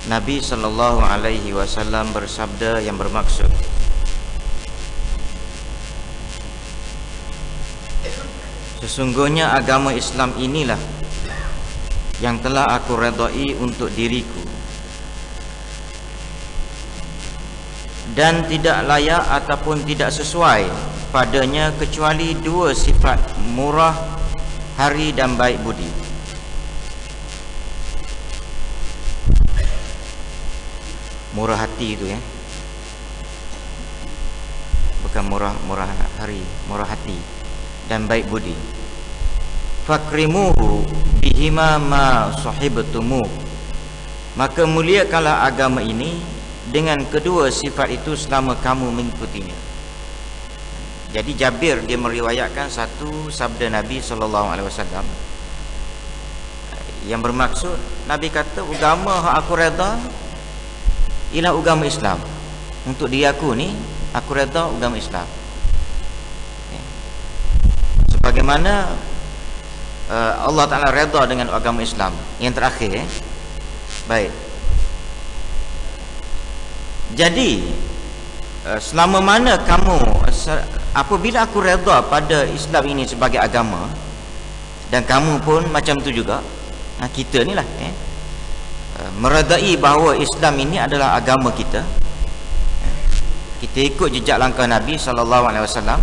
Nabi sallallahu alaihi wasallam bersabda yang bermaksud, sesungguhnya agama Islam inilah yang telah aku redai untuk diriku, dan tidak layak ataupun tidak sesuai padanya kecuali dua sifat: murah hari dan baik budi. Murah hati itu ya, bukan murah hari, murah hati dan baik budi. Fakrimuhu bihima ma sahibtumu, maka muliakanlah agama ini dengan kedua sifat itu selama kamu mengikutinya. Jadi Jabir dia meriwayatkan satu sabda Nabi SAW yang bermaksud, Nabi kata agama yang aku reda ialah agama Islam. Untuk diri aku ni, aku reda agama Islam. Sebagaimana Allah Ta'ala reda dengan agama Islam. Yang terakhir baik. Jadi selama mana kamu, apabila aku reda pada Islam ini sebagai agama, dan kamu pun macam tu juga, kita ni lah meredai bahawa Islam ini adalah agama kita, kita ikut jejak langkah Nabi SAW,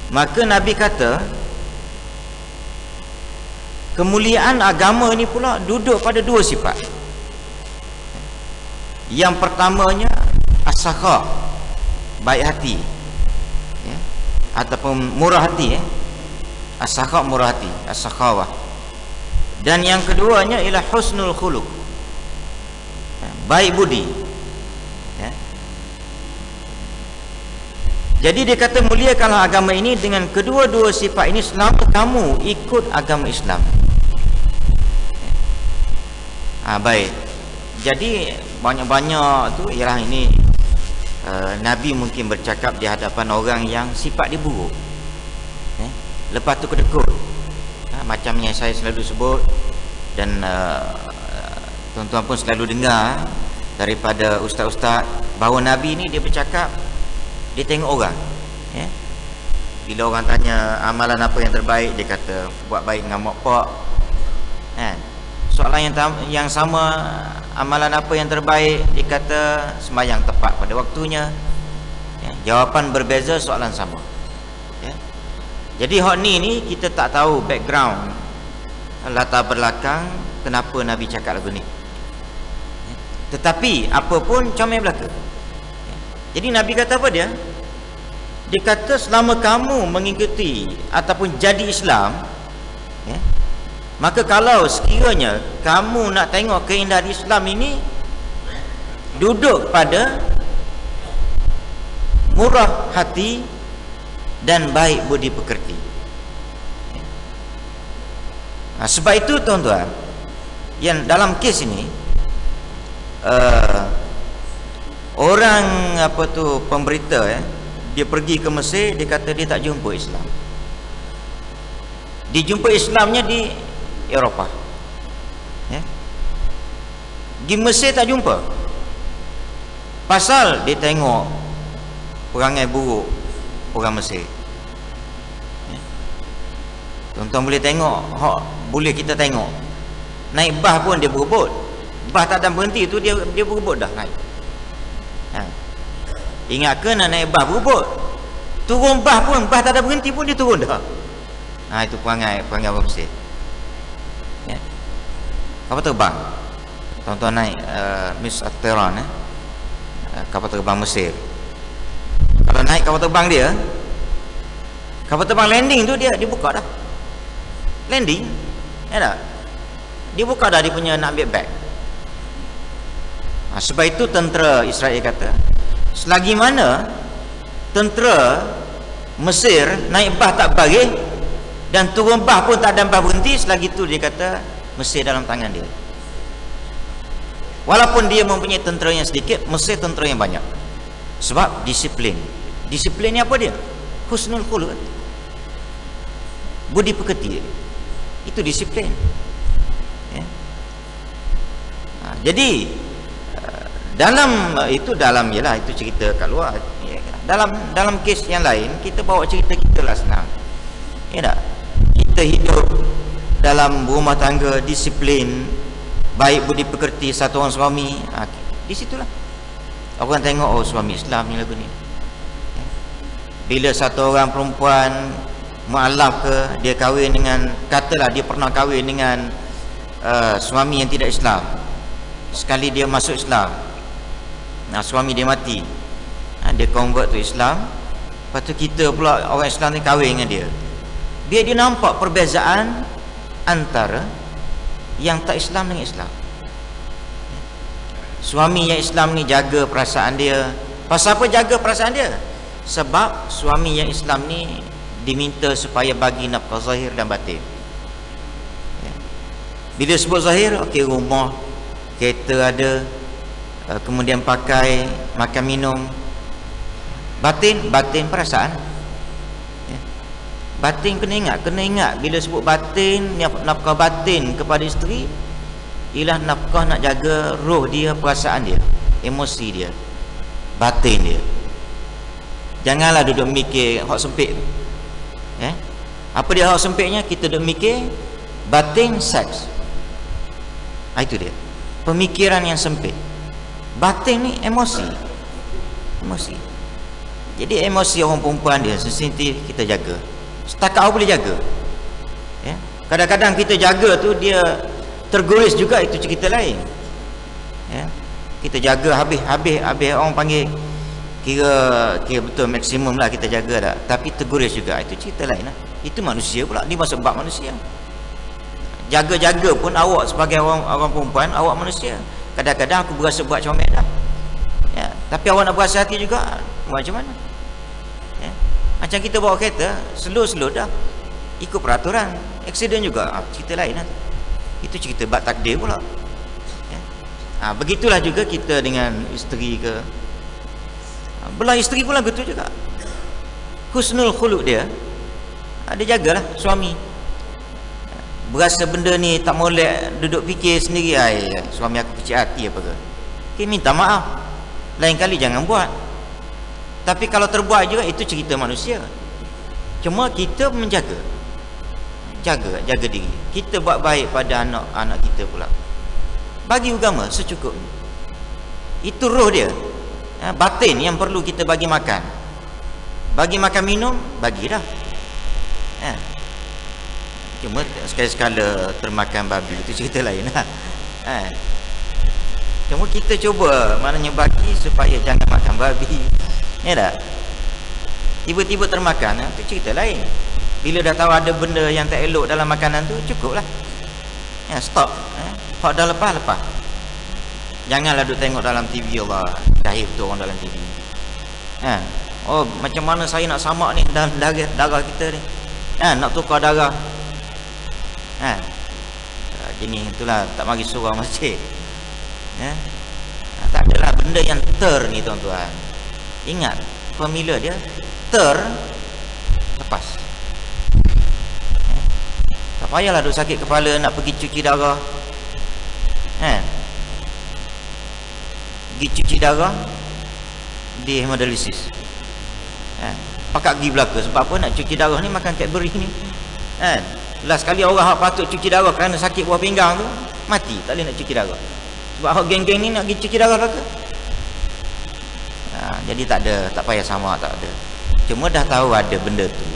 maka Nabi kata kemuliaan agama ini pula duduk pada dua sifat. Yang pertamanya as-sakha, baik hati ataupun murah hati as-sakha, murah hati, as-sakhawah. Dan yang keduanya ialah husnul khuluq, baik budi. Jadi dia kata muliakanlah agama ini dengan kedua-dua sifat ini selama kamu ikut agama Islam. Baik. Jadi banyak-banyak tu ialah ini Nabi mungkin bercakap di hadapan orang yang sifat dia buruk, lepas tu kedekut, macam yang saya selalu sebut, dan tuan-tuan pun selalu dengar daripada ustaz-ustaz bahawa Nabi ni dia bercakap, dia tengok orang, bila orang tanya amalan apa yang terbaik, dia kata buat baik dengan mak pak. Soalan yang sama, amalan apa yang terbaik, dia kata sembahyang tepat pada waktunya. Jawapan berbeza, soalan sama. Jadi hak ni kita tak tahu background, latar belakang kenapa Nabi cakap lagu ni. Tetapi apa pun comel belaka. Jadi Nabi kata apa dia? Dia kata selama kamu mengikuti ataupun jadi Islam, maka kalau sekiranya kamu nak tengok keindahan Islam ini duduk pada murah hati dan baik budi pekerti. Sebab itu tuan-tuan, yang dalam kes ini orang pemberita dia pergi ke Mesir, dia kata dia tak jumpa Islam. Dia jumpa Islamnya di Eropah. Di Mesir tak jumpa. Pasal dia tengok perangai buruk orang Mesir. Tuan-tuan boleh tengok, boleh kita tengok, naik bah pun dia berebut. Bah tak ada berhenti tu, dia berebut dah naik. Ingat ke nak naik bah berebut? Turun bah pun, bah tak ada berhenti pun dia turun dah. Itu perangai orang Mesir. Kapal terbang, tuan-tuan naik Miss Ateron, kapal terbang Mesir. Kalau naik kapal terbang dia, kapal terbang landing tu dia buka dah. Landing, tak? Dia buka dah, dia punya nak ambil bag. Sebab itu tentera Israel kata, selagi mana tentera Mesir naik bah tak bagi dan turun bah pun tak ada bah berhenti, selagi itu dia kata Mesir dalam tangan dia. Walaupun dia mempunyai tentera yang sedikit, Mesir tentera yang banyak. Sebab disiplin. Disiplin ni apa dia? Husnul khuluq, budi pekerti. Itu disiplin. Jadi dalam itu dalam ialah itu cerita kat luar. Ya, dalam kes yang lain kita bawa cerita kita lah senang. Ya tak? Kita hidup dalam rumah tangga disiplin, baik budi pekerti, satu orang suami, di situlah orang tengok, oh suami Islam ni lagu ni. Bila satu orang perempuan mualaf ke, dia kahwin dengan, katalah dia pernah kahwin dengan suami yang tidak Islam, sekali dia masuk Islam, suami dia mati, dia convert to Islam, lepas tu kita pula orang Islam ni kahwin dengan dia, biar dia nampak perbezaan antara yang tak Islam dengan Islam. Suami yang Islam ni jaga perasaan dia. Pasal apa jaga perasaan dia? Sebab suami yang Islam ni diminta supaya bagi nafkah zahir dan batin. Bila sebut zahir, okey, rumah, kereta ada, kemudian pakai, makan minum. Batin perasaan. Batin kena ingat bila sebut batin, nafkah batin kepada isteri ialah nafkah nak jaga roh dia, perasaan dia, emosi dia, batin dia. Janganlah duduk mikir hak sempit. Apa dia hak sempitnya? Kita duduk mikir batin seks. Itu dia. Pemikiran yang sempit. Batin ni emosi. Jadi emosi orang perempuan dia sensitif, kita jaga. Setakat boleh jaga. Kadang-kadang kita jaga tu dia terguris juga, itu cerita lain. Kita jaga habis orang panggil kira betul maksimum lah kita jaga dah, tapi terguris juga, itu cerita lain lah. Itu manusia pula, dia masuk bab manusia. Jaga-jaga pun awak sebagai orang perempuan, awak manusia. Kadang-kadang aku berasa buat comel dah, tapi awak nak berasa hati juga, macam mana? Macam kita bawa kereta slow dah, ikut peraturan, aksiden juga, cerita lain lah. Itu cerita bab takdir pula. Begitulah juga kita dengan isteri ke, belah isteri pula betul juga. Husnul khuluq dia, dia jagalah suami. Berasa benda ni tak molek, duduk fikir sendiri, suami aku kecil hati apa ke, okay, minta maaf, lain kali jangan buat. Tapi kalau terbuat juga, itu cerita manusia. Cuma kita menjaga, jaga diri kita, buat baik pada anak kita pula. Bagi agama secukupnya, itu roh dia. Batin yang perlu kita bagi makan, bagi makan minum, bagi dah. Cuma sekali-sekala termakan babi, itu cerita lain lah. Cuma kita cuba maknanya bagi supaya jangan makan babi, ya tak? Tiba-tiba termakan, itu cerita lain. Bila dah tahu ada benda yang tak elok dalam makanan tu, cukup lah, stop. Hak dah lepas. Janganlah duk tengok dalam TV, Allah jahil betul orang dalam TV. Oh, macam mana saya nak samak ni dalam darah kita ni, nak tukar darah. Gini, itulah tak mari surau masjid. Tak adalah benda yang ni tuan-tuan. Ingat, formula dia lepas. Tak payahlah duk sakit kepala nak pergi cuci darah. Pergi cuci darah di hemodialisis. Pakat pergi belaka. Sebab apa? Nak cuci darah ni makan Cadbury ni. Last kali orang hak patut cuci darah kerana sakit buah pinggang tu mati, tak boleh nak cuci darah. Sebab hak geng-geng ni nak pergi cuci darah belaka. Jadi tak payah sama, tak ada. Cuma dah tahu ada benda tu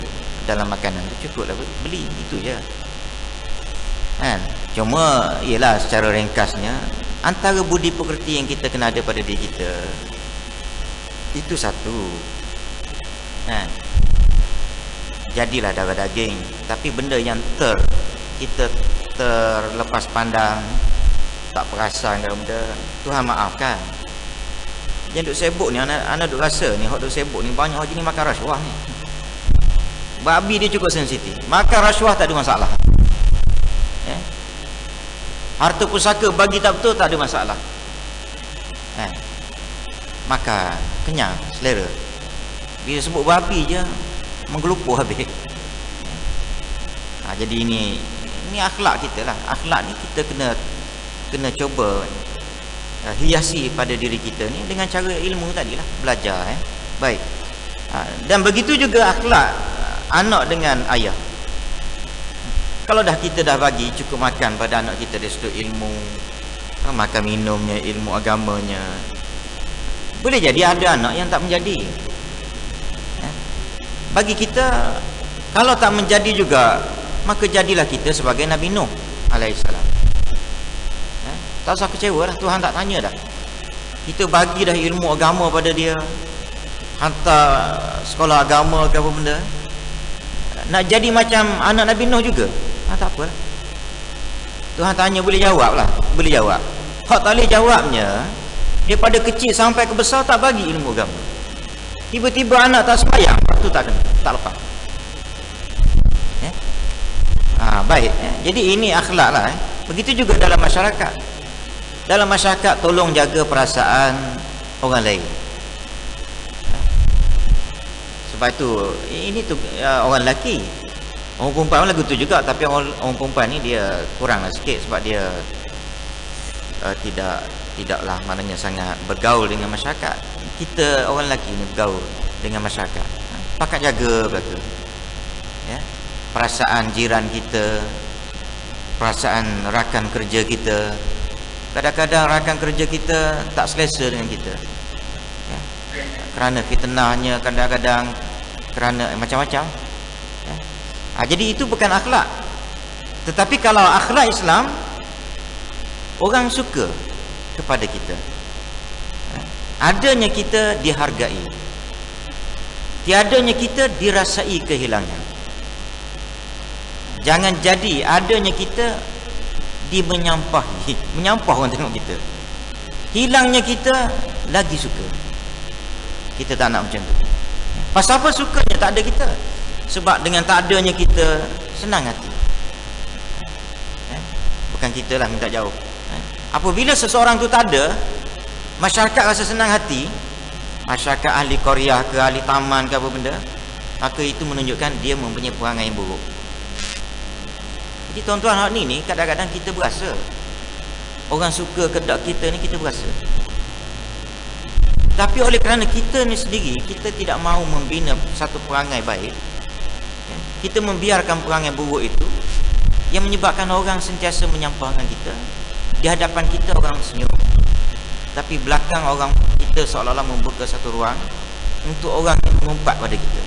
dalam makanan tu, cukuplah beli, itu je. Cuma ialah secara ringkasnya, antara budi pekerti yang kita kena ada pada diri kita, itu satu. Jadilah darah daging, tapi benda yang kita terlepas pandang, tak perasan kalau benda, Tuhan maafkan. Yang duk sibuk ni, anak duk rasa ni, hak duk sibuk ni banyak orang ni makan rasuah ni. Babi dia cukup sensitif, makan rasuah tak ada masalah. Harta pusaka bagi tak betul, tak ada masalah. Makan kenyang, selera. Bila sebut babi je menggelupuh habis. Jadi ini akhlak kita lah. Akhlak ni kita kena cuba hiasi pada diri kita ni dengan cara ilmu tadilah, belajar baik. Dan begitu juga akhlak anak dengan ayah. Kalau dah kita dah bagi cukup makan pada anak kita dari sudut ilmu, makan minumnya, ilmu agamanya, boleh jadi ada anak yang tak menjadi. Bagi kita, kalau tak menjadi juga, maka jadilah kita sebagai Nabi Nuh alaihissalam. Tak usah kecewa lah, Tuhan tak tanya dah. Kita bagi dah ilmu agama pada dia, hantar sekolah agama ke apa benda, nak jadi macam anak Nabi Nuh juga, tak apalah. Tuhan tanya boleh jawab lah, boleh jawab. Hak tak boleh jawabnya, daripada kecil sampai ke besar tak bagi ilmu agama. Tiba-tiba anak tak sembahyang, tu tak kena, tak lepas. Baik. Jadi ini akhlak lah. Begitu juga dalam masyarakat. Dalam masyarakat tolong jaga perasaan orang lain. Sebab itu ini tu orang lelaki. Orang perempuan lagu tu juga, tapi orang perempuan ni dia kuranglah sikit sebab dia tidaklah maknanya sangat bergaul dengan masyarakat. Kita orang lelaki ni bergaul dengan masyarakat. Pakat jaga belaka. Ya. Perasaan jiran kita, perasaan rakan kerja kita. Kadang-kadang rakan kerja kita tak selesa dengan kita, ya. Kerana fitnahnya, kadang-kadang kerana macam-macam, ya. Jadi itu bukan akhlak. Tetapi kalau akhlak Islam, orang suka kepada kita, ya. Adanya kita dihargai, tiadanya kita dirasai kehilangan. Jangan jadi adanya kita menyampah orang tengok kita. Hilangnya kita lagi suka. Kita tak nak macam tu. Pasal apa sukanya tak ada kita? Sebab dengan tak adanya kita senang hati. Bukan kita lah minta jauh. Apabila seseorang tu tak ada, masyarakat rasa senang hati, masyarakat ahli Korea ke ahli taman ke apa benda, maka itu menunjukkan dia mempunyai perangai yang buruk. Jadi tuan-tuan, hak ni kadang-kadang kita berasa orang suka kedak kita ni, kita berasa. Tapi oleh kerana kita ni sendiri, kita tidak mahu membina satu perangai baik, ya, kita membiarkan perangai buruk itu yang menyebabkan orang sentiasa menyampahkan kita. Di hadapan kita orang senyum, tapi belakang orang kita seolah-olah membuka satu ruang untuk orang yang mengumpat pada kita.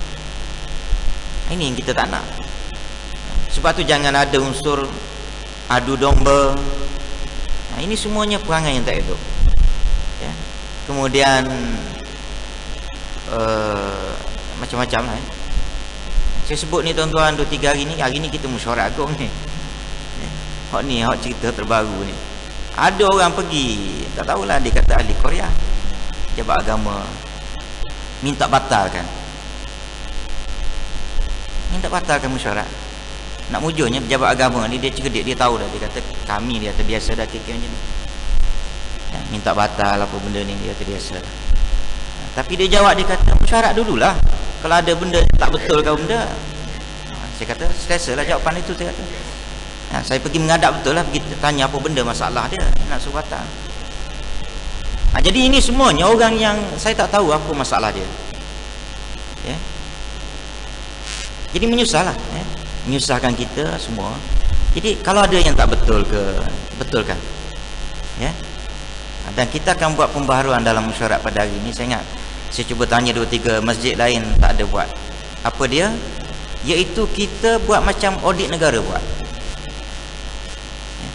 Ini yang kita tak nak. Sebab tu jangan ada unsur adu domba. Ini semuanya perangai yang tak elok, ya. Kemudian macam-macam lah, Saya sebut ni tuan-tuan 2-3 hari ni kita mesyuarat agung ni. Hak cerita terbaru ni. Ada orang pergi, tak tahulah, dia kata ahli Korea, jabat agama, minta batalkan mesyuarat. Nak mujurnya pejabat agama ni, dia cerdik, dia tahu dah. Dia kata kami, dia terbiasa dah kira macam ni, ya, minta batal apa benda ni, dia terbiasa. Tapi dia jawab, dia kata mesyuarat dululah, kalau ada benda tak betul ke benda. Saya kata selesalah jawapan itu. Saya kata saya pergi menghadap betul lah, pergi tanya apa benda masalah dia, nak suruh batal. Jadi ini semuanya orang yang saya tak tahu apa masalah dia, ya. Jadi menyusahlah, ya. Menyusahkan kita semua. Jadi kalau ada yang tak betul ke, betulkan, ya. Dan kita akan buat pembaharuan dalam mesyuarat pada hari ini. Saya ingat saya cuba tanya 2-3 masjid lain, tak ada buat. Apa dia? Iaitu kita buat macam audit negara buat, ya.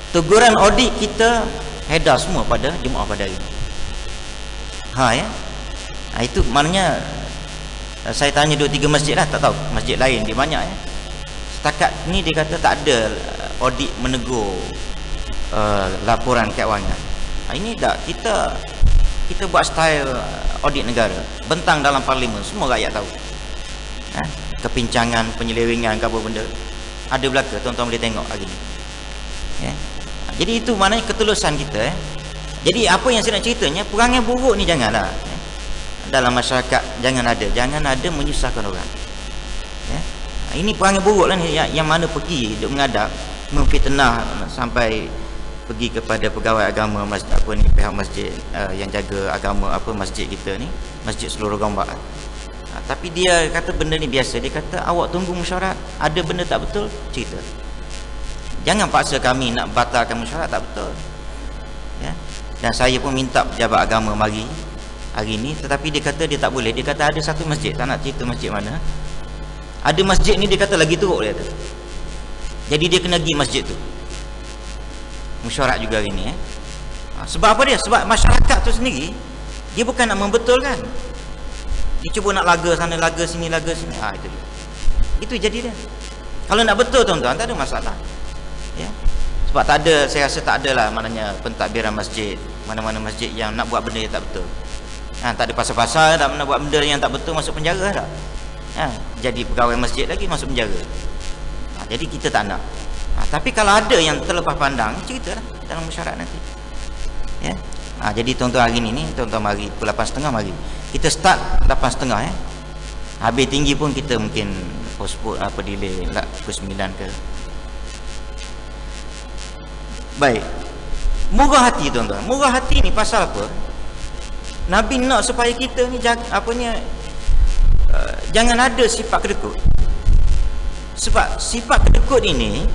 Teguran audit kita header semua pada jemaah pada hari ini. Ya. Itu maknanya saya tanya 2-3 masjid lah, tak tahu masjid lain di banyak, ya. Setakat ni dia kata tak ada audit menegur laporan keuangan. Ini tak, kita buat style audit negara, bentang dalam parlimen, semua rakyat tahu. Kepincangan, penyelewengan ke apa benda ada belaka, tuan-tuan boleh tengok hari ni, ya. Jadi itu maknanya ketulusan kita, ya. Jadi apa yang saya nak ceritanya, perangai buruk ni janganlah, ya. Dalam masyarakat jangan ada menyusahkan orang, ya. Ini perangai buruk lah ni, yang mana pergi duk menghadap, memfitnah sampai pergi kepada pegawai agama masjid apa ni, pihak masjid yang jaga agama apa masjid kita ni, Masjid Seluruh Gombak. Tapi dia kata benda ni biasa. Dia kata awak tunggu mesyuarat, ada benda tak betul cerita. Jangan paksa kami nak batalkan mesyuarat tak betul. Ya. Dan saya pun minta pejabat agama mari hari ni, tetapi dia kata dia tak boleh. Dia kata ada satu masjid, tak nak cerita masjid mana. Ada masjid ni dia kata lagi teruk dia kata. Jadi dia kena pergi masjid tu mesyuarat juga hari ni sebab apa dia? Sebab masyarakat tu sendiri dia bukan nak membetulkan, dia cuba nak laga sana laga sini itu dia. Itu jadi dia. Kalau nak betul tuan-tuan tak ada masalah ya. Sebab tak ada, saya rasa tak ada lah maknanya pentadbiran masjid, mana-mana masjid yang nak buat benda yang tak betul. Tak ada pasal-pasal tak nak buat benda yang tak betul masuk penjara tak. Jadi pegawai masjid lagi masuk penjara. Jadi kita tak nak. Tapi kalau ada yang terlepas pandang, ceritalah dalam mesyuarat nanti. Ya. Jadi tuan-tuan hari ni tuan-tuan mari pukul 8.30 mari. Kita start 8.30 ya. Habis tinggi pun kita mungkin postpone apa delay lah pukul 9 ke. Baik. Murah hati tuan-tuan. Murah hati ni pasal apa? Nabi nak supaya kita ni jangan ada sifat kedekut. Sebab sifat kedekut ini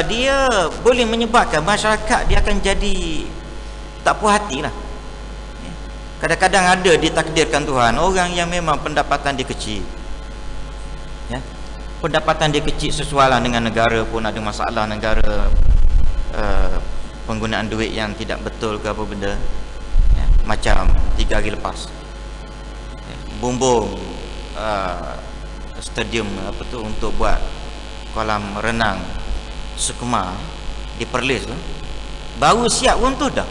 dia boleh menyebabkan masyarakat dia akan jadi tak puas hati lah. Kadang-kadang ada ditakdirkan Tuhan orang yang memang pendapatan dia kecil ya. Pendapatan dia kecil sesuai lah dengan negara pun ada masalah negara, penggunaan duit yang tidak betul ke apa benda ya. Macam 3 hari lepas bumbung stadium apa tu untuk buat kolam renang Sukma di Perlis tu baru siap runtuh dah.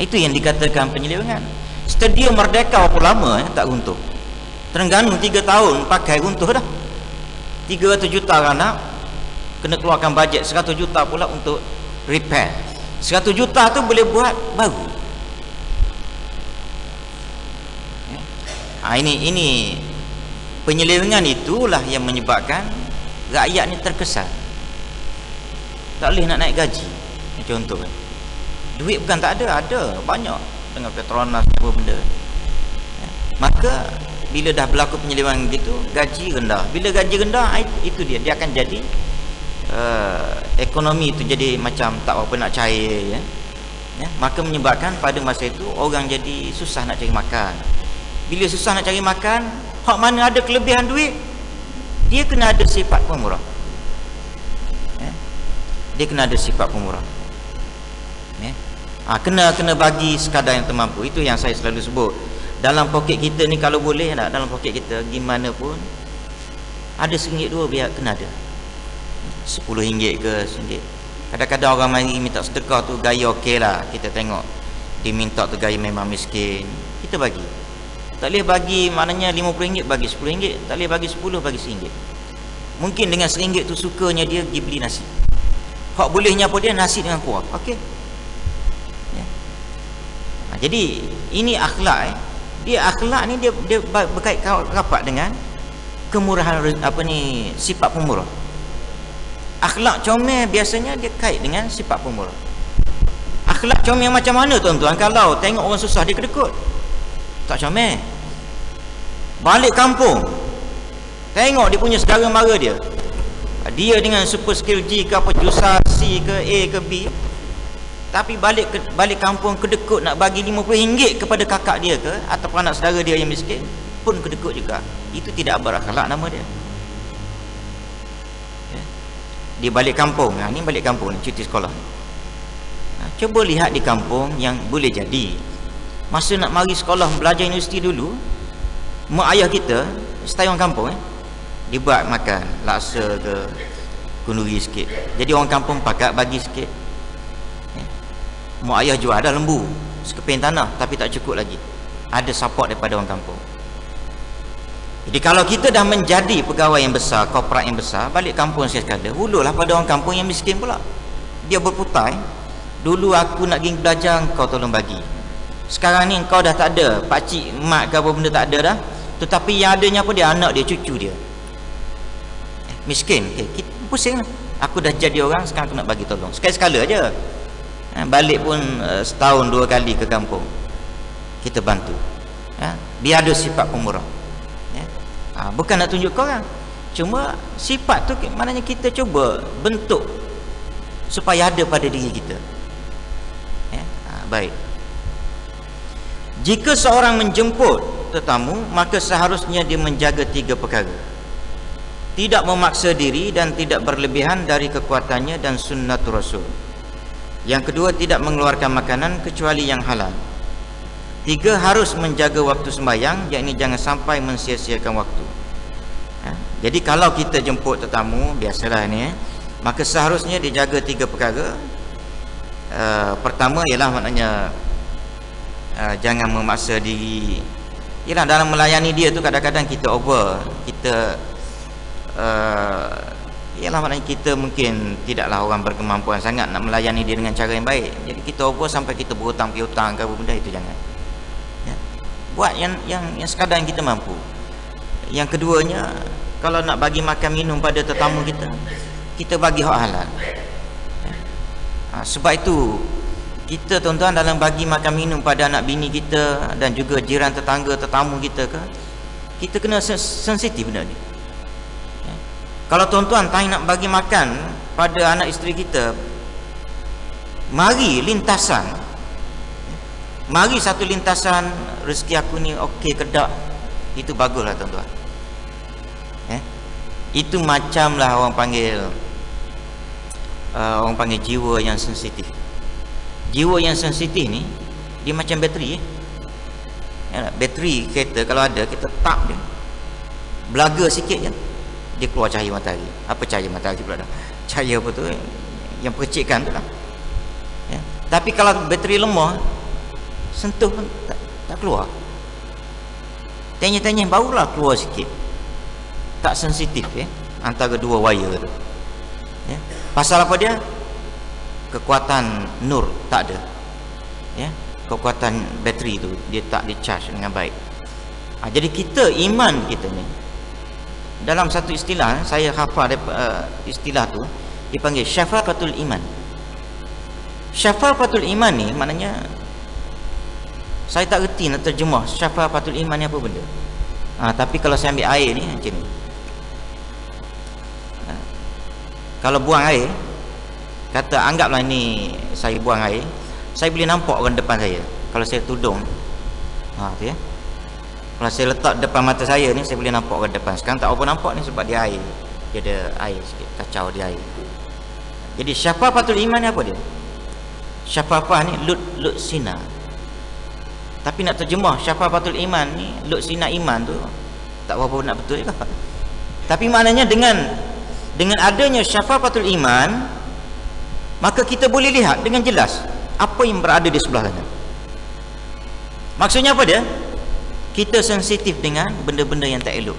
Itu yang dikatakan penyelewengan. Stadium Merdeka berapa lama tak runtuh. Terengganu 3 tahun pakai runtuh dah. 300 juta anak kena keluarkan bajet 100 juta pula untuk repair. 100 juta tu boleh buat baru. Ini penyelewengan itulah yang menyebabkan rakyat ni terkesan tak boleh nak naik gaji. Contoh kan, duit bukan tak ada, ada banyak dengan Petronas apa benda ya. Maka bila dah berlaku penyelewengan gitu, gaji rendah. Bila gaji rendah, itu dia akan jadi ekonomi itu jadi macam tak apa nak cair ya. Maka menyebabkan pada masa itu orang jadi susah nak cari makan. Bila susah nak cari makan, hak mana ada kelebihan duit, dia kena ada sifat pemurah ya. Dia kena ada sifat pemurah ya. Kena bagi sekadar yang termampu. Itu yang saya selalu sebut. Dalam poket kita ni kalau boleh tak, dalam poket kita gimana pun ada RM1 2 biar kena ada RM10 ke RM1. Kadang-kadang orang mari minta sedekah tu gaya okey lah, kita tengok dia minta tu gaya memang miskin, kita bagi. Tak boleh bagi maknanya RM50 bagi RM10, tak boleh bagi 10 bagi RM1. Mungkin dengan RM1 tu sukanya dia pergi beli nasi. Hak bolehnya apa dia nasi dengan kuah. Okey. Ya. Jadi ini akhlak Dia akhlak ni dia berkait rapat dengan kemurahan sifat pemurah. Akhlak comel biasanya dia kait dengan sifat pemurah. Akhlak comel macam mana tuan-tuan? Kalau tengok orang susah dia kedekut, tak comel. Balik kampung, tengok dia punya saudara mara dia dengan super skill G ke apa, jurusan C ke A ke B, tapi balik kampung kedekut nak bagi RM50 kepada kakak dia ke ataupun anak saudara dia yang miskin pun kedekut juga. Itu tidak berakhlak nama dia. Dia balik kampung, ni balik kampung ni, cuti sekolah. Cuba lihat di kampung yang boleh jadi masa nak mari sekolah belajar universiti dulu, mak ayah kita stay orang kampung dibuat makan laksa ke kenduri sikit. Jadi orang kampung pakat bagi sikit. Mak ayah jual ada lembu sekeping tanah tapi tak cukup lagi, ada support daripada orang kampung. Jadi kalau kita dah menjadi pegawai yang besar, korporat yang besar, balik kampung sekali, hululah pada orang kampung yang miskin pula. Dia berputar, dulu aku nak pergi belajar, kau tolong bagi. Sekarang ni kau dah tak ada, pakcik, mak ke apa benda tak ada dah, tetapi yang adanya apa dia, anak dia, cucu dia miskin. Kita pusing lah. Aku dah jadi orang, sekarang aku nak bagi tolong. Sekali-sekala aja. Balik pun setahun 2 kali ke kampung, kita bantu. Biar ada sifat pemurah. Bukan nak tunjuk kau orang. Cuma sifat tu maknanya kita cuba bentuk supaya ada pada diri kita. Baik. Jika seorang menjemput tetamu, maka seharusnya dia menjaga 3 perkara. Tidak memaksa diri dan tidak berlebihan dari kekuatannya dan sunnatul Rasul. Yang kedua, tidak mengeluarkan makanan kecuali yang halal. 3, harus menjaga waktu sembahyang, yakni jangan sampai mensia-siakan waktu. Jadi kalau kita jemput tetamu, biasalah ni, maka seharusnya dijaga 3 perkara. Pertama ialah maknanya jangan memaksa diri. Ialah dalam melayani dia tu kadang-kadang kita over, kita ialah maknanya kita mungkin tidaklah orang berkemampuan sangat nak melayani dia dengan cara yang baik. Jadi kita over sampai kita berhutang piutang ke apa benda, itu jangan. Buat yang sekadar yang kita mampu. Yang keduanya, kalau nak bagi makan minum pada tetamu kita, kita bagi hak halal. Sebab itu kita tuan-tuan dalam bagi makan minum pada anak bini kita dan juga jiran tetangga tetamu kita ke, kita kena sensitif benda ni. Kalau tuan-tuan tak nak bagi makan pada anak isteri kita, mari lintasan, mari satu lintasan, rezeki aku ni okey ke tak, itu baguslah tuan-tuan. Itu macamlah orang panggil jiwa yang sensitif. Jiwa yang sensitif ni dia macam bateri. Bateri kereta kalau ada, kita tap dia, belaga sikit je, dia keluar cahaya matahari. Apa cahaya matahari pula dah? Cahaya apa tu yang percikkan tu lah. Tapi kalau bateri lemah, sentuh pun tak keluar. Tanya-tanya barulah keluar sikit. Tak sensitif antara 2 wire tu. Pasal apa dia? Kekuatan nur tak ada. Kekuatan bateri tu dia tak di-charge dengan baik. Jadi kita, iman kita ni, dalam satu istilah saya hafal istilah tu, dipanggil syafafatul iman. Syafafatul iman ni maknanya, saya tak reti nak terjemah syafafatul iman ni apa benda. Tapi kalau saya ambil air ni macam ni, kalau buang air, kata anggaplah ni saya buang air, saya boleh nampak orang depan saya. Kalau saya tudung, tu ya, kalau saya letak depan mata saya ni, saya boleh nampak orang depan. Sekarang tak apa nampak ni sebab dia air, dia ada air sikit, kacau dia air. Jadi syafafatul iman ni apa dia? Syafafah ni lut sina. Tapi nak terjemah syafafatul iman ni, lut sina iman tu tak apa-apa nak betul juga. Tapi maknanya dengan adanya syafafatul iman, maka kita boleh lihat dengan jelas apa yang berada di sebelah sana. Maksudnya apa dia? Kita sensitif dengan benda-benda yang tak elok.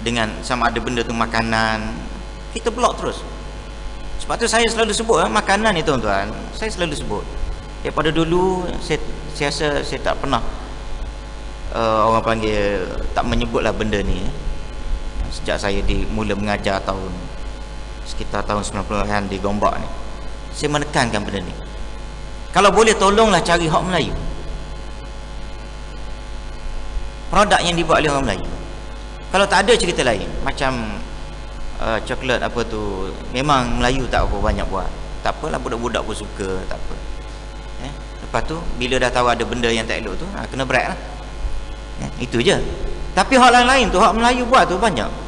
Dengan sama ada benda tu makanan, kita block terus. Sebab tu saya selalu sebut makanan ni tuan-tuan, saya selalu sebut. Daripada dulu saya rasa saya tak pernah orang panggil tak menyebutlah benda ni. Sejak saya mula mengajar sekitar tahun 90-an di Gombak ni, saya menekankan benda ni. Kalau boleh tolonglah cari hak Melayu, produk yang dibuat oleh orang Melayu. Kalau tak ada cerita lain, macam coklat apa tu, memang Melayu tak apa banyak buat, tak apalah, budak-budak pun suka, tak apa. Lepas tu bila dah tahu ada benda yang tak elok tu, kena break lah. Itu je. Tapi hak lain-lain tu, hak Melayu buat tu banyak.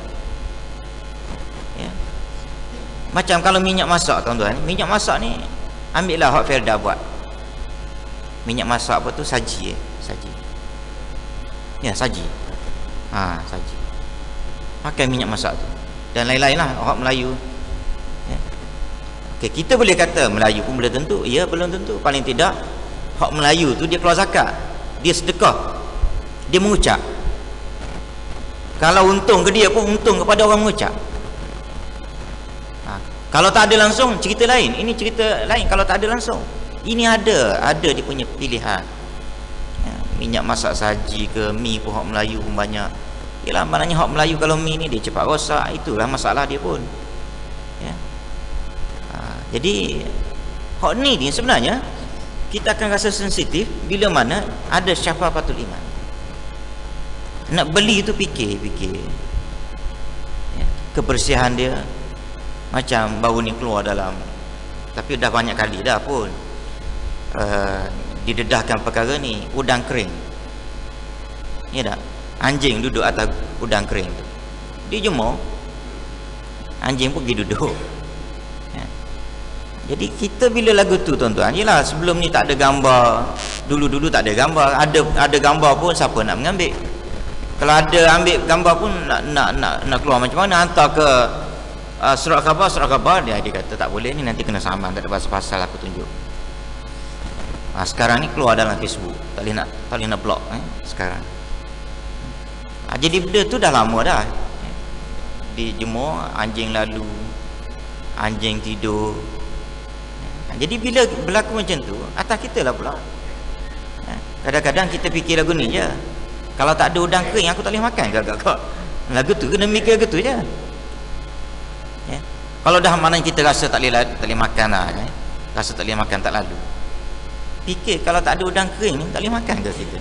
Macam kalau minyak masak tuan-tuan, minyak masak ni ambillah hak Felda buat. Minyak masak apa tu, saji saji. Saji. Saji. Pakai minyak masak tu. Dan lain-lain lah hak Melayu. Okey, kita boleh kata Melayu pun belum tentu. Ya, belum tentu. Paling tidak hak Melayu tu dia keluar zakat, dia sedekah, dia mengucap. Kalau untung ke dia pun untung kepada orang mengucap. Kalau tak ada langsung, cerita lain. Ini cerita lain. Kalau tak ada langsung, ini ada dia punya pilihan. Minyak masak saji ke, mi pun hak Melayu pun banyak. Yalah, maknanya hak Melayu kalau mi ni dia cepat rosak, itulah masalah dia pun. Jadi hak ni sebenarnya kita akan rasa sensitif bila mana ada syafafatul iman. Nak beli tu fikir ya, kebersihan dia. Macam baru ni keluar dalam, tapi dah banyak kali dah pun didedahkan perkara ni, udang kering. Ya tak? Anjing duduk atas udang kering tu, dia jemur, anjing pun pergi duduk. Ya. Jadi kita bila lagu tu tuan-tuan, yelah sebelum ni tak ada gambar. Dulu-dulu tak ada gambar. Ada gambar pun siapa nak mengambil? Kalau ada ambil gambar pun nak keluar macam mana, hantar ke surat khabar dia kata tak boleh ni, nanti kena saman, tak ada pasal-pasal aku tunjuk. Sekarang ni keluar dalam Facebook, tak boleh nak blok sekarang. Jadi benda tu dah lama dah. Dijemur, anjing lalu, anjing tidur. Jadi bila berlaku macam tu, atas kita lah pula. Kadang-kadang kita fikir lagu ni je, kalau tak ada udang kering aku tak boleh makan ke agak-agak. Lagu tu kena mikir gitu je. Ya. Kalau dah mana kita rasa tak boleh makan lah, rasa tak boleh makan tak lalu, fikir kalau tak ada udang kering tak boleh makan ke kita,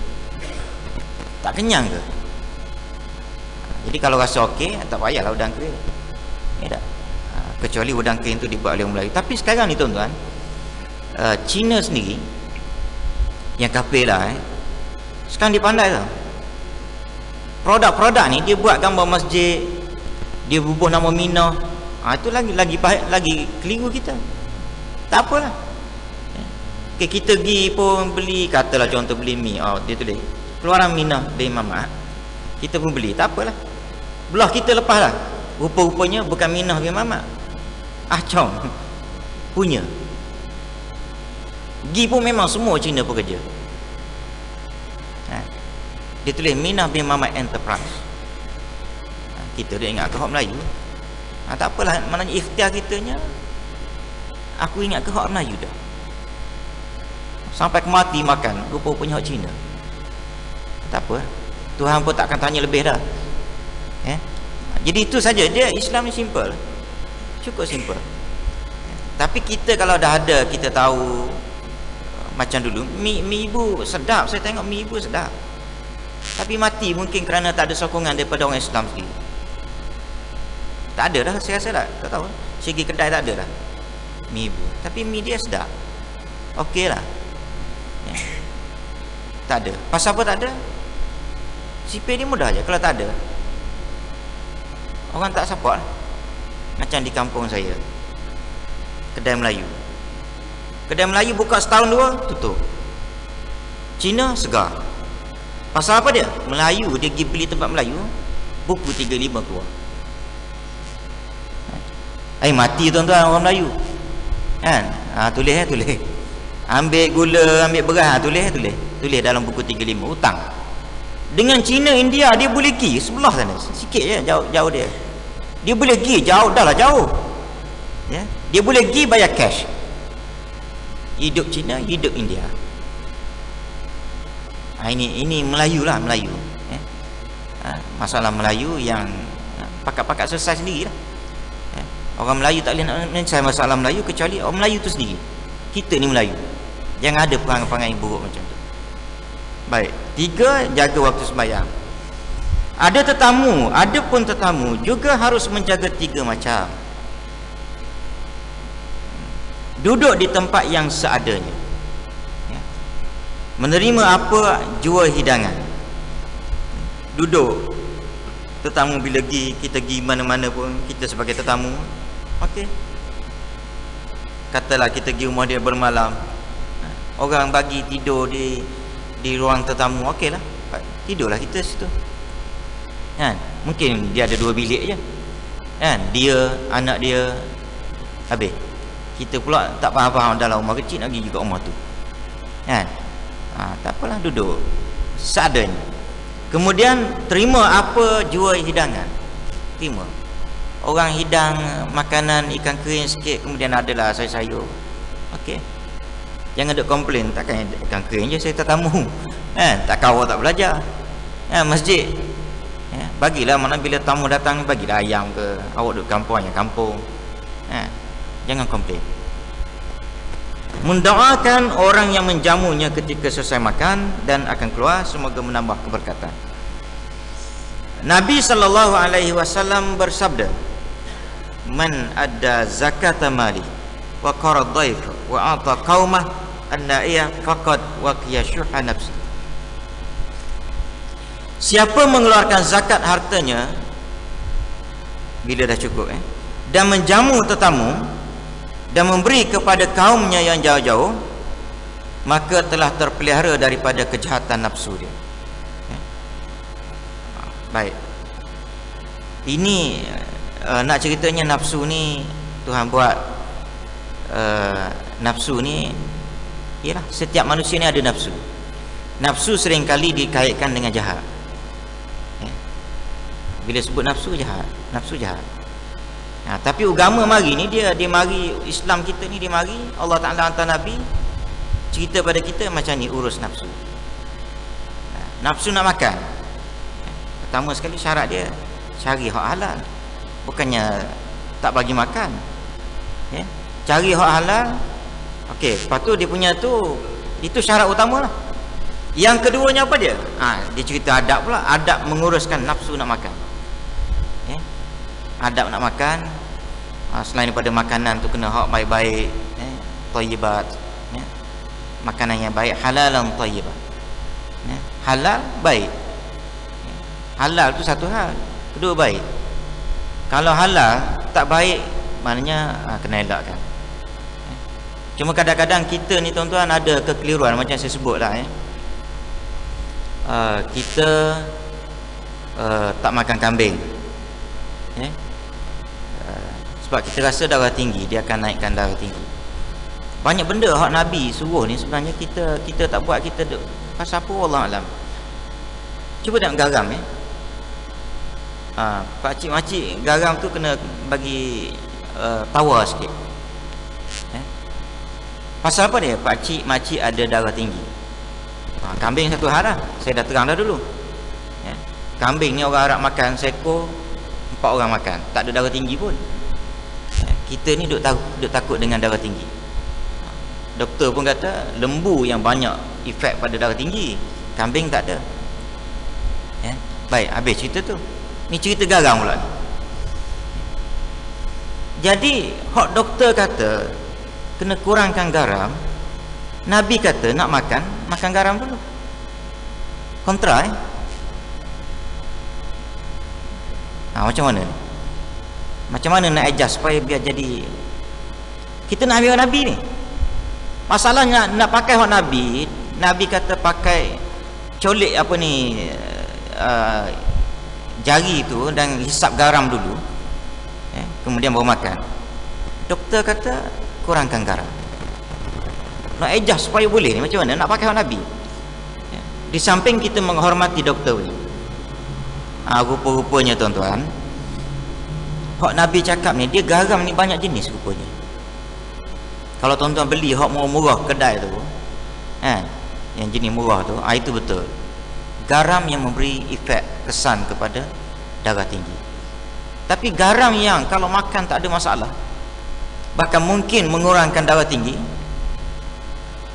tak kenyang ke? Jadi kalau rasa okey, tak payahlah udang kering, ya tak? Kecuali udang kering tu dibuat oleh orang Melayu. Tapi sekarang ni tuan-tuan, Cina sendiri yang kafir lah, sekarang dia pandai tau. Produk-produk ni dia buat gambar masjid, dia bubuh nama Mina. Itu lagi baik, lagi keliru kita. Tak apalah. Okay, kita pergi pun beli, katalah contoh beli mi, dia tulis keluaran Mina dari Mamat, kita pun beli, tak apalah. Belah kita lepas lah, rupa-rupanya bukan Mina dari Mamat, Chong punya. Gi pun memang semua Cina pekerja. Dia tulis Mina bin Mamat Enterprise. Kita dia ingat ke hak Melayu. Tak apalah, maknanya ikhtiar kitanya, aku ingat ke hak Melayu dah. Sampai ke mati makan rupa-rupanya hak Cina. Tak apa, Tuhan pun tak akan tanya lebih dah. Jadi itu saja dia. Islam ni simple, cukup simple. Tapi kita kalau dah ada, kita tahu macam dulu mi ibu sedap, saya tengok mi ibu sedap, tapi mati mungkin kerana tak ada sokongan daripada orang Islam sendiri. Tak ada dah, saya rasa tak tahu, segi kedai tak ada dah mi ibu, tapi mi dia sedap, okey lah. Tak ada, pasal apa tak ada? Sipir dia mudah je. Kalau tak ada, orang tak support. Macam di kampung saya, kedai Melayu buka setahun dua tutup. Cina segar. Pasal apa dia? Melayu, dia pergi beli tempat Melayu, buku 35 keluar. Mati tuan-tuan orang Melayu kan? Tulis tulis. Ambil gula, ambil beras, tulis dalam buku 35, hutang. Dengan Cina, India, dia boleh pergi sebelah sana, sikit je jauh dia. Dia boleh pergi jauh, dah lah jauh. Ya, dia boleh pergi bayar cash. Hidup Cina, hidup India. Ini Melayu lah, Melayu. Masalah Melayu yang pakat-pakat selesai sendiri lah. Orang Melayu tak boleh nak menyelesaikan masalah Melayu kecuali orang Melayu tu sendiri. Kita ni Melayu, jangan ada perangai-perangai buruk macam tu. Baik, 3, jaga waktu sembahyang. Ada pun tetamu juga harus menjaga 3 macam. Duduk di tempat yang seadanya, menerima apa jua hidangan. Duduk, tetamu bila kita pergi mana-mana pun, kita sebagai tetamu, okey, katalah kita pergi rumah dia bermalam, orang bagi tidur di ruang tetamu, okey lah, tidurlah kita situ kan. Mungkin dia ada 2 bilik je kan, dia, anak dia, habis kita pula tak faham-faham dalam rumah kecil nak pergi juga rumah tu kan. Tak apalah, duduk seadanya. Kemudian terima apa jua hidangan. Terima. Orang hidang makanan ikan kering sikit, kemudian adalah sayur-sayur, okey, jangan duk komplain, takkan ikan kering je saya tetamu kan, tak kawal tak belajar masjid. Bagilah, mana bila tamu datang, bagilah ayam ke, awak duduk kampung, ayam kampung. Jangan komplain. mendoakan orang yang menjamunya ketika selesai makan dan akan keluar, semoga menambah keberkatan. Nabi sallallahu alaihi wasallam bersabda, "Man adda zakata mali wa qara dhaif wa ata qaumah an-na'iyah faqad waqiya syuha nafsi." Siapa mengeluarkan zakat hartanya bila dah cukup dan menjamu tetamu dan memberi kepada kaumnya yang jauh-jauh, maka telah terpelihara daripada kejahatan nafsu dia. Baik. Ini nak ceritanya nafsu ni Tuhan buat nafsu ni ialah setiap manusia ni ada nafsu. Nafsu seringkali dikaitkan dengan jahat. Bila sebut nafsu jahat, nafsu jahat. Tapi agama mari ni dia mari, Islam kita ni dia mari, Allah Taala hantar Nabi cerita pada kita macam ni urus nafsu. Nafsu nak makan, pertama sekali syarat dia cari hak halal, bukannya tak bagi makan. Cari hak halal. Okey, lepas tu dia punya tu, itu syarat utama lah. Yang keduanya apa dia? Dia cerita adab pula, adab menguruskan nafsu nak makan. Adab nak makan, selain daripada makanan tu kena hak baik-baik, thayyibat, makanan yang baik, halalan thayyibat. Halal baik. Halal tu satu hal, kedua baik. Kalau halal tak baik, maknanya kena elakkan. Cuma kadang-kadang kita ni tuan-tuan ada kekeliruan macam saya sebut lah. Kita tak makan kambing, sebab kita rasa darah tinggi, dia akan naikkan darah tinggi. Banyak benda hak Nabi suruh ni sebenarnya kita tak buat, kita pasal apa Allah alam. Cuba tengok garam pakcik-makcik garam tu kena bagi tawar sikit. Pasal apa dia? Pakcik-makcik ada darah tinggi. Kambing satu hal lah, saya dah terang dah dulu. Kambing ni orang Arab makan seekor, 4 orang makan, tak ada darah tinggi pun. Kita ni duk takut dengan darah tinggi. Doktor pun kata lembu yang banyak efek pada darah tinggi, kambing tak ada. Baik, habis cerita tu. Ni cerita garam pula ni. Jadi hak doktor kata kena kurangkan garam, Nabi kata nak makan garam dulu. Kontra macam mana ni? Macam mana nak adjust supaya biar jadi, kita nak ambil Nabi ni. Masalahnya nak pakai hak Nabi, Nabi kata pakai colik apa ni, jari tu dan hisap garam dulu, kemudian baru makan. Doktor kata kurangkan garam. Nak adjust supaya boleh ni, macam mana nak pakai hak Nabi? Di samping kita menghormati doktor ni, rupa-rupanya tuan-tuan, hak Nabi cakap ni, dia garam ni banyak jenis rupanya. Kalau tuan-tuan beli hak murah-murah kedai tu, yang jenis murah tu, itu betul. Garam yang memberi efek kesan kepada darah tinggi. Tapi garam yang kalau makan tak ada masalah, bahkan mungkin mengurangkan darah tinggi,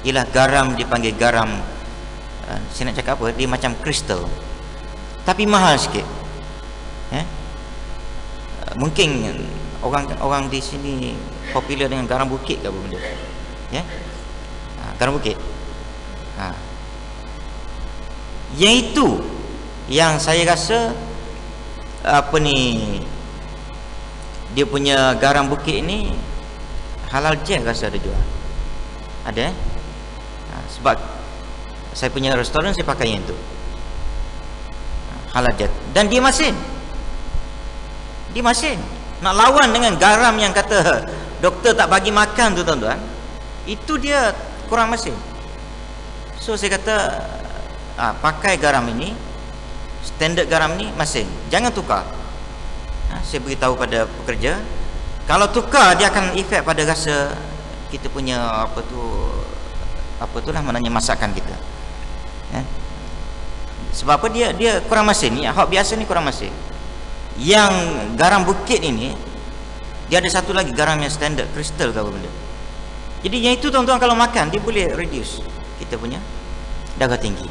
ialah garam dipanggil garam, saya nak cakap apa, dia macam kristal, tapi mahal sikit. Mungkin orang di sini popular dengan garam bukit ke apa benda, garam bukit. Yang itu yang saya rasa apa ni, dia punya garam bukit ni halal je rasa ada jual. Ada sebab saya punya restoran saya pakai yang tu, halal je. Dan dia masin nak lawan dengan garam yang kata doktor tak bagi makan tu tuan-tuan, itu dia kurang masin. So saya kata pakai garam ini, standard garam ni masin, jangan tukar. Saya beritahu pada pekerja, kalau tukar dia akan efek pada rasa kita punya apa tu lah maknanya masakan kita. Sebab apa? Dia kurang masin. Hak biasa ni kurang masin. Yang garam bukit ini, dia ada satu lagi garam yang standard kristal ke apa benda. Jadi yang itu tuan-tuan kalau makan dia boleh reduce kita punya darah tinggi.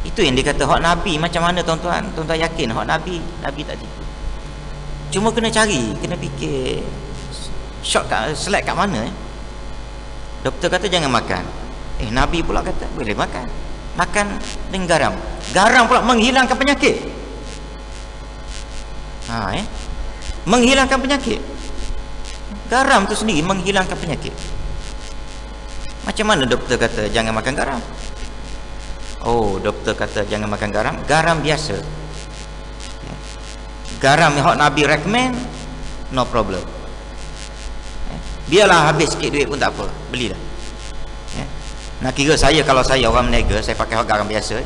Itu yang dia kata hak Nabi macam mana tuan-tuan? Tuan-tuan yakin hak Nabi tak tipu. Cuma kena cari, kena fikir shortcut, select kat mana. Doktor kata jangan makan. Nabi pula kata boleh makan. Makan dengan garam. Garam pula menghilangkan penyakit. Menghilangkan penyakit. Garam tu sendiri menghilangkan penyakit. Macam mana doktor kata jangan makan garam? Doktor kata jangan makan garam. Garam biasa. Garam yang Nabi recommend, no problem. Biarlah habis sikit duit pun tak apa, belilah. Nak kira saya, kalau saya orang meniaga, saya pakai garam biasa.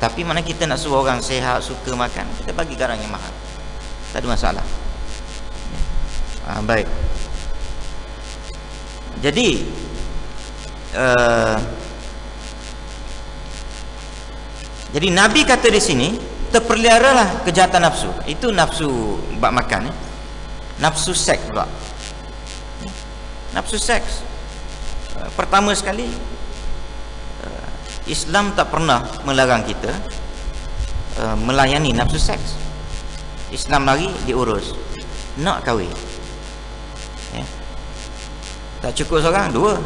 Tapi mana kita nak suruh orang sihat, suka makan, kita bagi garam yang mahal. Tak ada masalah. Baik. Jadi jadi Nabi kata di sini, terpeliharalah kejahatan nafsu. Itu nafsu bab makan. Nafsu seks pula. Nafsu seks. Pertama sekali, Islam tak pernah melarang kita melayani nafsu seks. Islam lagi diurus. Nak kahwin. Tak cukup seorang, dua.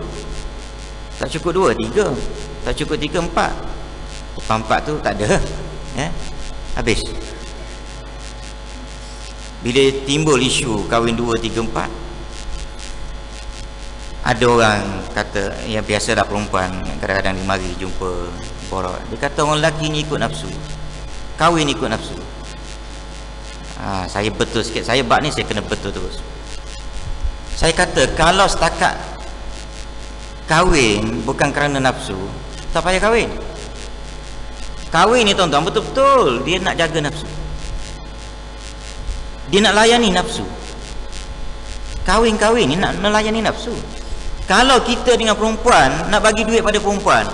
Tak cukup dua, tiga. Tak cukup tiga, empat. Empat tu tak ada. Habis. Bila timbul isu kahwin 2, 3, 4, ada orang kata, yang biasa dah perempuan kadang-kadang dia mari jumpa borak, dia kata orang lelaki ni ikut nafsu, kahwin ikut nafsu. Saya betul sikit, saya bab ni saya kena betul terus. Saya kata kalau setakat kahwin bukan kerana nafsu, tak payah kahwin. Kahwin ni tuan-tuan betul-betul dia nak jaga nafsu, dia nak layani nafsu. Kahwin ni nak melayani nafsu. Kalau kita dengan perempuan nak bagi duit pada perempuan,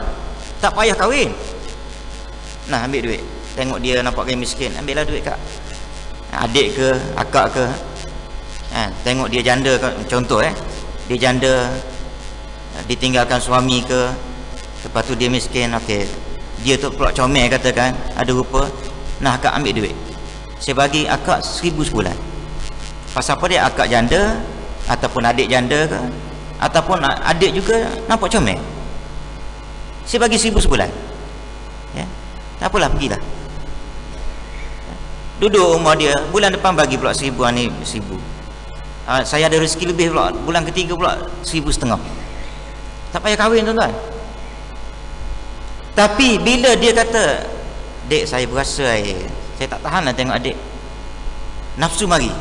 tak payah kahwin. Nah, ambil duit. Tengok dia nampak gaya miskin, ambillah duit kak. Adik ke, akak ke. Tengok dia janda, contoh dia janda, ditinggalkan suami ke, lepas tu dia miskin, okey. Dia tu pula comel katakan, ada rupa. Nah, akak ambil duit. Saya bagi akak 1,000 sebulan. Pasal apa dia? Akak janda ataupun adik janda ke, ataupun adik juga nampak comel, saya bagi 1,000 sebulan. Tak apalah, pergilah. Duduk rumah dia, bulan depan bagi pula 1,000 ni 1,000. Saya ada rezeki lebih pula, bulan ketiga pula 1,500. Tak payah kahwin tuan-tuan. Tapi bila dia kata, dek saya berasa saya tak tahan lah tengok adik, nafsu mari.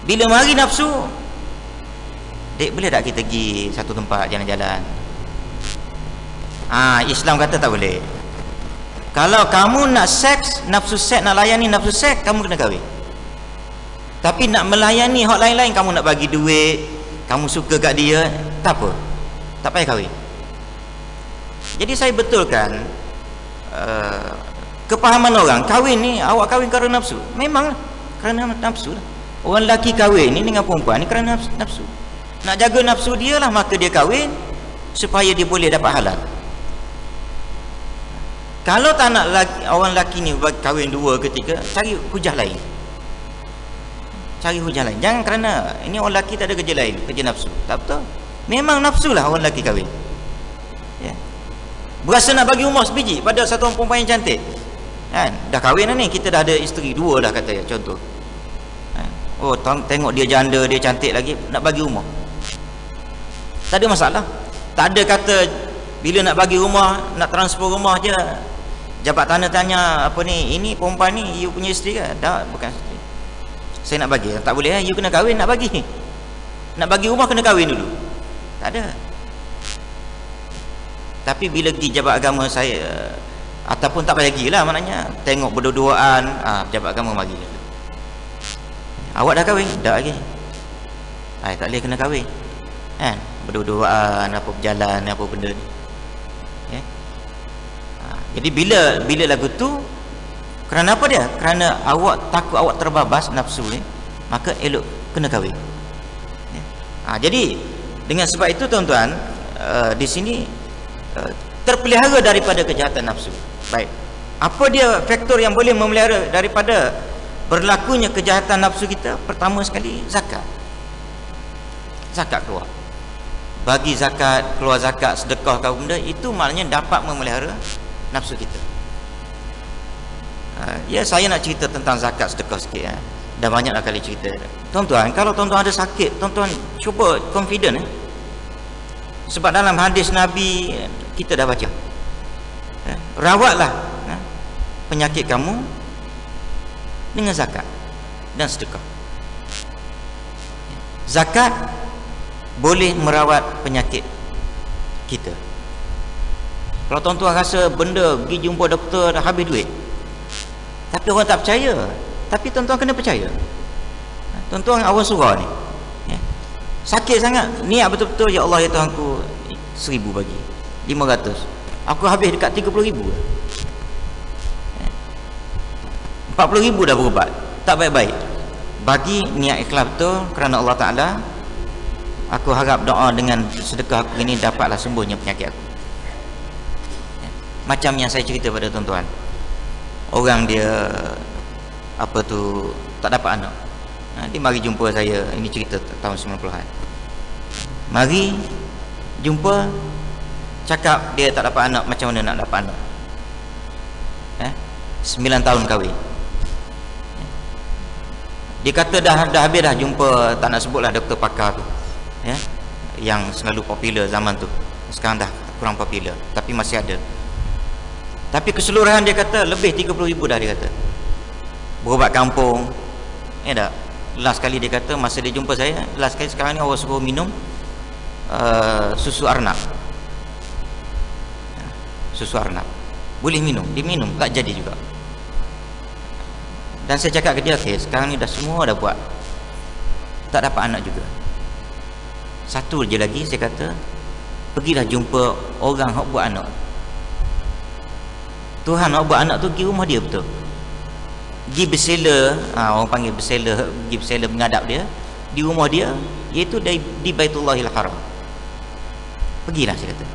Bila mari nafsu, dek boleh tak kita pergi satu tempat jalan-jalan? Islam kata tak boleh. Kalau kamu nak seks, nafsu seks, nak layani nafsu seks, kamu kena kahwin. Tapi nak melayani hak lain-lain, kamu nak bagi duit, kamu suka kat dia, tak apa, tak payah kahwin. Jadi saya betulkan kepahaman orang, kahwin ni, awak kahwin kerana nafsu. Memang kerana nafsu lah. Orang lelaki kahwin ni dengan perempuan ni kerana nafsu. Nak jaga nafsu dia lah, maka dia kahwin supaya dia boleh dapat halal. Kalau tak nak orang lelaki ni kahwin 2 ke 3, cari hujah lain. Cari hujah lain. Jangan kerana ini orang lelaki tak ada kerja lain, kerja nafsu. Tak betul. Memang nafsu lah orang lelaki kahwin. Berasa nak bagi rumah sebiji pada satu orang perempuan yang cantik, dah kahwin dah ni, kita dah ada isteri 2 dah kata, contoh. Tengok dia janda, dia cantik lagi, nak bagi rumah, tak ada masalah. Tak ada kata bila nak bagi rumah, nak transfer rumah je, jabat tanah tanya apa ni, ini perempuan ni you punya isteri ke? Tak, bukan isteri, saya nak bagi. Tak boleh, you kena kahwin nak bagi. Nak bagi rumah kena kahwin dulu. Tak ada. Tapi bila pergi jabat agama saya, ataupun tak payah pergi lah, maknanya tengok berdua-duaan, jabat agama mari. Awak dah kahwin? Tak lagi. Tak boleh, kena kahwin. Berdua-duaan, apa berjalan, apa benda ni. Jadi bila lagu tu, kerana apa dia? Kerana awak takut awak terbabas nafsu ni, maka elok kena kahwin. Ya. Jadi dengan sebab itu tuan-tuan, di sini terpelihara daripada kejahatan nafsu. Baik, apa dia faktor yang boleh memelihara daripada berlakunya kejahatan nafsu kita? Pertama sekali, zakat. Zakat keluar, bagi zakat, keluar zakat, sedekah kau benda, itu maknanya dapat memelihara nafsu kita. Ya, saya nak cerita tentang zakat sedekah sikit ya. Dah banyaklah kali cerita. Tuan-tuan, kalau tuan-tuan ada sakit, tuan-tuan cuba confident sebab dalam hadis Nabi kita dah baca, rawatlah penyakit kamu dengan zakat dan sedekah. Zakat boleh merawat penyakit kita. Kalau tuan-tuan rasa benda pergi jumpa doktor dah habis duit, tapi orang tak percaya, tapi tuan-tuan kena percaya. Tuan-tuan awal surah ni sakit sangat, niat betul-betul, ya Allah ya Tuhanku, 1000 bagi 500, aku habis dekat 30,000, 40,000 dah berubat, tak baik-baik. Bagi niat ikhlas betul kerana Allah Ta'ala, aku harap doa dengan sedekah aku ini dapatlah sembuhnya penyakit aku. Macam yang saya cerita pada tuan-tuan, orang dia apa tu tak dapat anak, dia mari jumpa saya, ini cerita tahun 90-an. Mari jumpa, cakap dia tak dapat anak, macam mana nak dapat anak? 9 tahun kahwin. Dia kata dah habis dah jumpa, tak nak sebutlah doktor pakar tu, yang selalu popular zaman tu. Sekarang dah kurang popular, tapi masih ada. Tapi keseluruhan dia kata lebih 30,000 dah, dia kata. Berubat kampung. Tak? Last kali dia kata masa dia jumpa saya, last kali sekarang ni orang suruh minum susu arnab. Susu arnab. Boleh minum, dia minum, tak jadi juga. Dan saya cakap ke dia, okay, sekarang ni dah semua dah buat, tak dapat anak juga. Satu je lagi, saya kata, pergilah jumpa orang yang buat anak. Tuhan nak buat anak tu pergi rumah dia betul. Pergi berseller, orang panggil berseller, pergi berseller menghadap dia di rumah dia, iaitu di Baitullahil Haram. Pergilah, saya kata.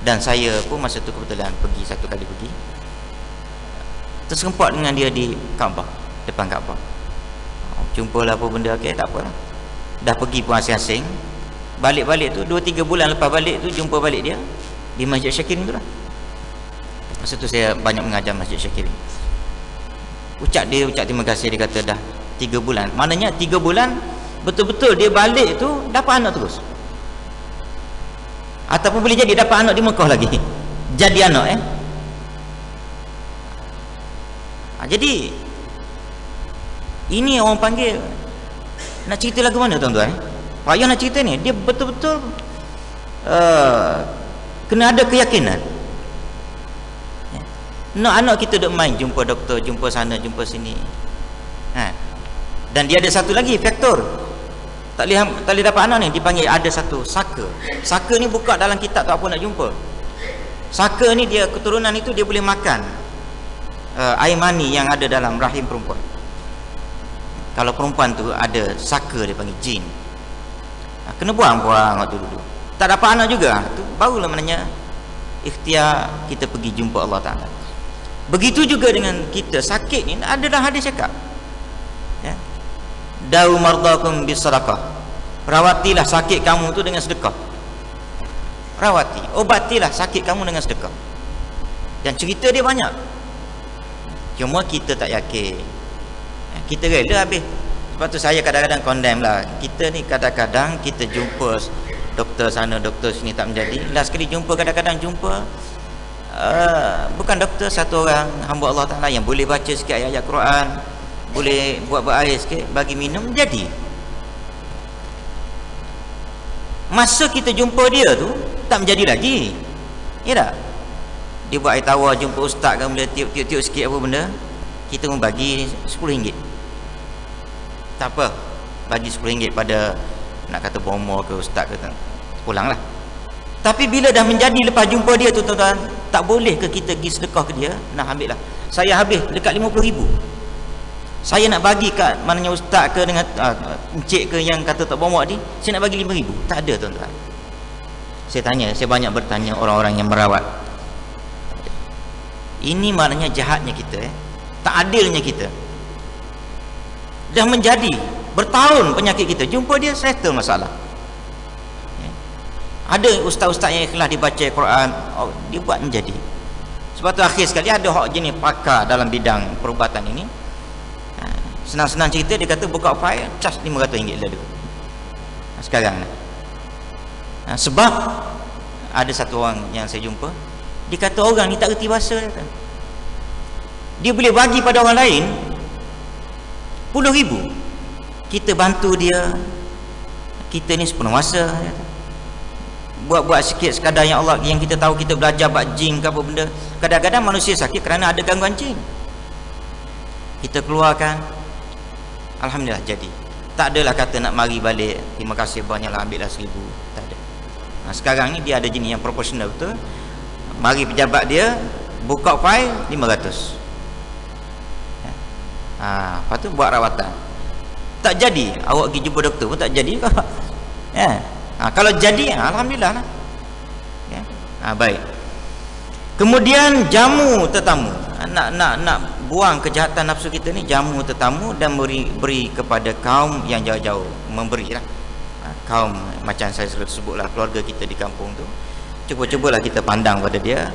Dan saya pun masa tu kebetulan pergi, satu kali pergi, terserempak dengan dia di Kaabah, depan Kaabah. Jumpalah apa benda, okay, tak apalah. Dah pergi pun asing-asing. Balik-balik tu 2-3 bulan lepas balik tu, jumpa balik dia di Masjid Syakirin tu lah. Masa tu saya banyak mengajar Masjid Syakirin. Ucap terima kasih, dia kata dah 3 bulan. Maknanya 3 bulan betul-betul dia balik tu dapat anak terus. Ataupun boleh jadi dapat anak di Mekah lagi. Jadi anak jadi ini orang panggil, nak cerita lagu mana tuan-tuan? Payah nak cerita ni, dia betul-betul kena ada keyakinan. Nak anak kita duk main, jumpa doktor, jumpa sana, jumpa sini. Dan dia ada satu lagi faktor, tak boleh dapat anak ni, dipanggil ada satu saka. Saka ni buka dalam kitab tak apa nak jumpa. Saka ni dia keturunan itu dia boleh makan air mani yang ada dalam rahim perempuan. Kalau perempuan tu ada saka, dia panggil jin. Kena buang-buang waktu dulu. Tak dapat anak juga, tu barulah maknanya ikhtiar kita pergi jumpa Allah Ta'ala. Begitu juga dengan kita sakit ni, ada dah hadis cakap, Da'u mardakum bisadaqah, rawatilah sakit kamu tu dengan sedekah. Rawati, obatilah sakit kamu dengan sedekah. Dan cerita dia banyak, cuma kita tak yakin, kita rela habis. Sebab tu saya kadang-kadang condemn lah, kita ni kadang-kadang kita jumpa doktor sana, doktor sini tak menjadi. Last kali jumpa, kadang-kadang jumpa bukan doktor, satu orang hamba Allah Ta'ala yang boleh baca sikit ayat-ayat Quran, boleh buat air sikit, bagi minum, jadi. Masa kita jumpa dia tu tak menjadi lagi, ya tak? Dia buat air tawar, jumpa ustaz kan, boleh tiup-tiup sikit apa benda, kita pun bagi RM10. Tak apa, bagi RM10 pada, nak kata bomo ke ustaz ke, pulanglah. Tapi bila dah menjadi lepas jumpa dia tu tuan-tuan, tak boleh ke kita pergi sedekah ke dia? Nah, ambil lah, saya habis dekat RM50,000. Saya nak bagi kat mananya ustaz ke dengan encik ke yang kata tak bawa ni, saya nak bagi 5,000. Tak ada tuan-tuan. Saya banyak bertanya orang-orang yang merawat. Ini maknanya jahatnya kita, tak adilnya kita. Dah menjadi bertahun penyakit kita, jumpa dia settle masalah. Ada ustaz-ustaz yang ikhlas dibaca Quran, dia buat menjadi. Sebab tu akhir sekali ada hak jenis pakar dalam bidang perubatan ini. Senang-senang cerita, dia kata buka file cas RM500 lalu. Sekarang sebab ada satu orang yang saya jumpa, dia kata orang ni tak reti bahasa dia boleh bagi pada orang lain RM10,000, kita bantu dia, kita ni sepenuh masa buat sikit sekadar yang Allah, yang kita tahu, kita belajar bab jin ke apa benda. Kadang-kadang manusia sakit kerana ada gangguan jin, kita keluarkan, alhamdulillah jadi. Tak adalah kata nak mari balik, terima kasih banyaklah, ambillah 1,000, tak ada. Sekarang ni dia ada jenis yang proporsional betul. Mari pejabat dia buka file 500. Lepas tu buat rawatan. Tak jadi, awak pergi jumpa doktor pun tak jadi kau. Kalau jadi, alhamdulillah lah. Baik. Kemudian jamu tetamu. Nak buang kejahatan nafsu kita ni, jamu tetamu dan beri kepada kaum yang jauh-jauh, memberilah. Kaum macam saya sebutlah, keluarga kita di kampung tu, cubalah kita pandang pada dia,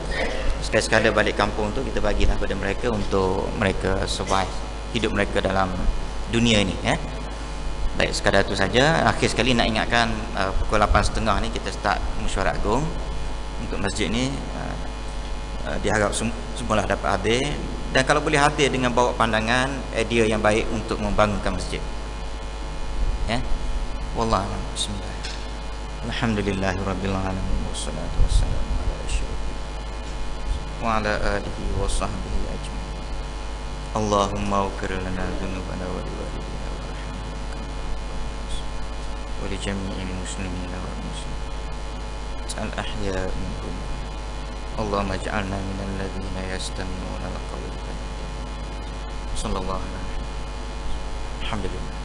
sekadar balik kampung tu kita bagilah pada mereka untuk mereka survive hidup mereka dalam dunia ini. Baik, sekadar tu saja. Akhir sekali nak ingatkan, pukul 8.30 ni kita start mesyuarat agung untuk masjid ni. Diharap semualah dapat hadir, dan kalau boleh hadir dengan bawa pandangan idea yang baik untuk membangunkan masjid. Wallahu a'lam. Bismillah. Alhamdulillahirabbil alamin, wassalatu wassalamu ala asyrafil wa ala alihi wa sahbihi ajma'in. Allahumma ighfir lana dhunubana wa liwalidina wa li jami'il muslimina wal muslimat al-ahya'i minhum. Allahumma ij'alna minal ladzina yastami'una al-qawla. Sallallahu alaihi wasallam. Alhamdulillah.